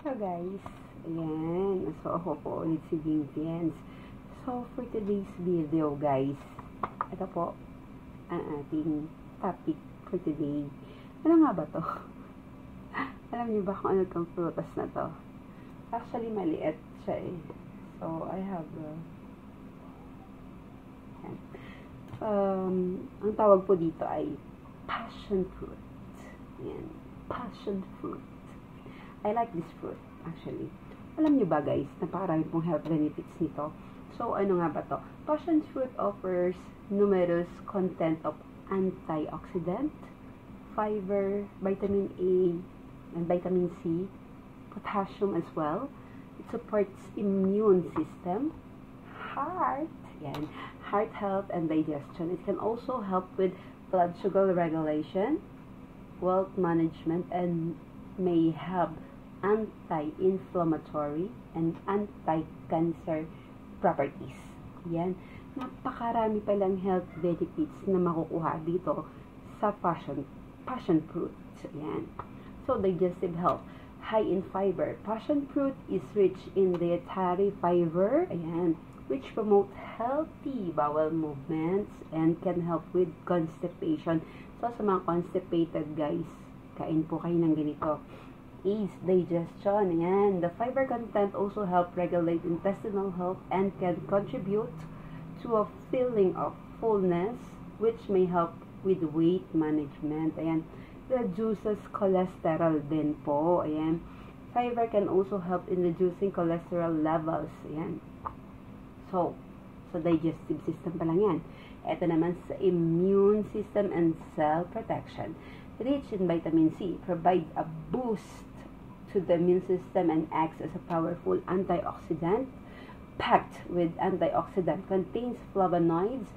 So guys, ayan. So ako po ulit si Vivians. So for today's video guys, ito po ang ating topic for today. Ano nga ba to? Alam niyo ba kung ano itong prutas na to? Actually maliit siya eh. So I have ang tawag po dito ay passion fruit. Ayan. Passion fruit. I like this fruit, actually. Alam niyo ba guys, napakarami pong health benefits nito. So, ano nga ba to? Passion fruit offers numerous content of antioxidant, fiber, vitamin A, and vitamin C, potassium as well. It supports immune system, heart health and digestion. It can also help with blood sugar regulation, weight management, and may have anti-inflammatory and anti-cancer properties. Yan. Napakarami palang health benefits na makukuha dito sa passion fruit. Yan. So, digestive health. High in fiber. Passion fruit is rich in dietary fiber. Ayan. Which promote healthy bowel movements and can help with constipation. So, sa mga constipated guys, kain po kayo ng ganito. Ease digestion. Ayan. The fiber content also help regulate intestinal health and can contribute to a feeling of fullness which may help with weight management. Ayan. Reduces cholesterol din po. Ayan. Fiber can also help in reducing cholesterol levels. Ayan. So, sa digestive system pa lang yan. Ito naman sa immune system and cell protection. Rich in vitamin C, provide a boost to the immune system and acts as a powerful antioxidant. Packed with antioxidant, contains flavonoids,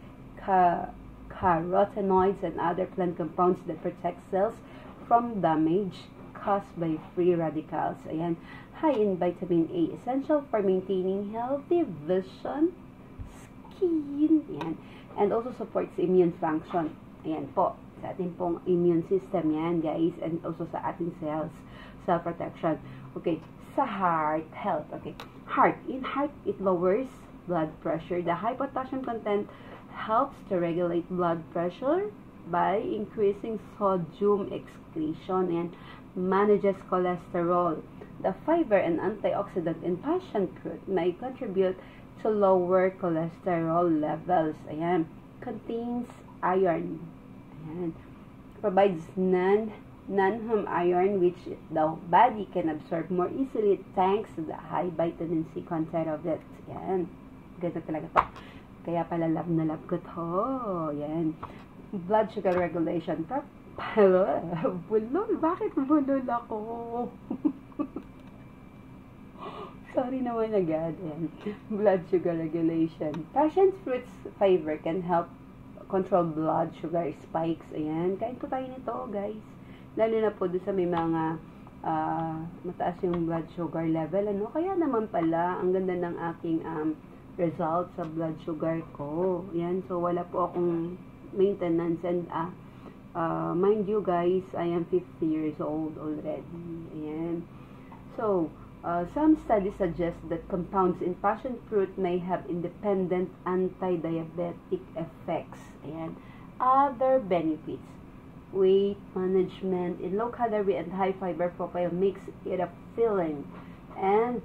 carotenoids, and other plant compounds that protect cells from damage caused by free radicals. Ayan. High in vitamin A, essential for maintaining healthy vision, skin, ayan, and also supports immune function. Ayan po, sa ating pong immune system yan, guys, and also sa ating cells, cell protection. Okay, sa heart health. Okay, heart. In heart, it lowers blood pressure. The high potassium content helps to regulate blood pressure by increasing sodium excretion and manages cholesterol. The fiber and antioxidant in passion fruit may contribute to lower cholesterol levels. Ayan. Contains iron. Ayan. Provides non-hum iron which the body can absorb more easily thanks to the high vitamin C content of it. Ayan. Ganda talaga to. Kaya pala love na love ko to. Ayan. Blood sugar regulation. Bulol. Bakit bulol ako? Sorry naman agad. Blood sugar regulation. Passion fruits fiber can help control blood sugar spikes. Ayan. Kain po tayo nito, guys. Lalo na po doon sa may mga mataas yung blood sugar level. Ano? Kaya naman pala, ang ganda ng aking result sa blood sugar ko. Ayan. So, wala po akong maintenance. And, mind you guys, I am 50 years old already. Ayan. So, some studies suggest that compounds in passion fruit may have independent anti-diabetic effects. Ayan. Other benefits. Weight management in low calorie and high fiber profile makes it a filling and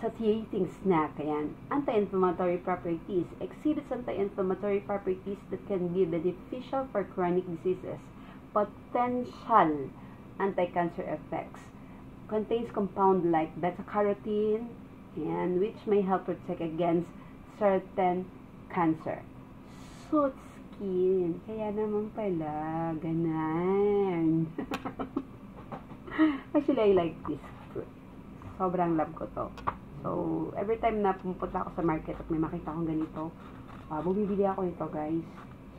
satiating snack. Ayan. Anti-inflammatory properties. Exhibits anti-inflammatory properties that can be beneficial for chronic diseases. Potential anti-cancer effects. Contains compound like beta-carotene and which may help protect against certain cancer. Soothes skin. Kaya naman pala, ganan. Actually, I like this fruit. Sobrang love ko to. So, every time na pumunta ako sa market at may makita akong ganito, bumibili ako nito, guys.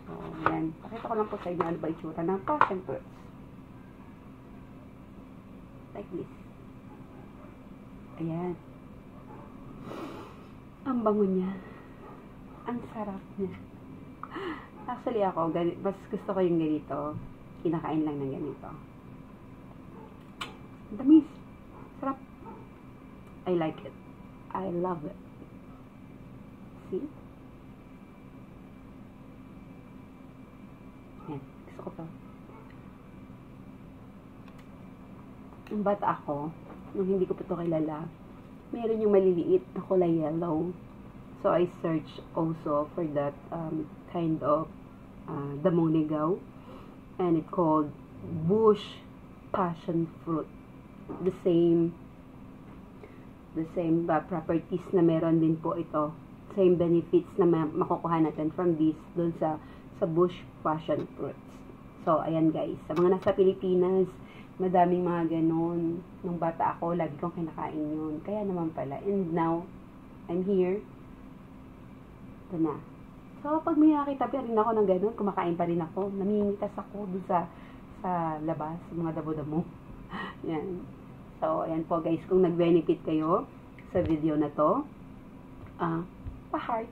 So, yan. Pakita ko lang po sa inyo ano ba itsura ng passion fruits. Like this. Ayan. Ang bango niya. Ang sarap niya. Actually ako, mas gusto ko yung ganito. Kinakain lang ng ganito. Tamis. Sarap. I like it. I love it. See? Yan. Gusto ko to. Ang bata ako, nung hindi ko pa ito kilala, meron yung maliliit na kulay yellow. So, I searched also for that kind of damong ligaw. And it called bush passion fruit. The same properties na meron din po ito. Same benefits na makukuha natin from this dun sa bush passion fruits. So, ayan guys. Sa mga nasa Pilipinas, madaming mga ganon. Nung bata ako, lagi kong kinakain yun. Kaya naman pala. And now, I'm here. Ito na. So, pag may nakita pa rin ako ng ganon, kumakain pa rin ako. Namingitas ako dun sa labas, sa mga damo-damo. Yan. So, ayan po guys. Kung nag-benefit kayo sa video na to, pa-heart,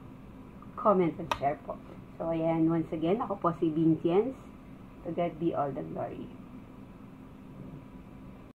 comment, and share po. So, ayan. Once again, ako po si Vincience. To God be all the glory.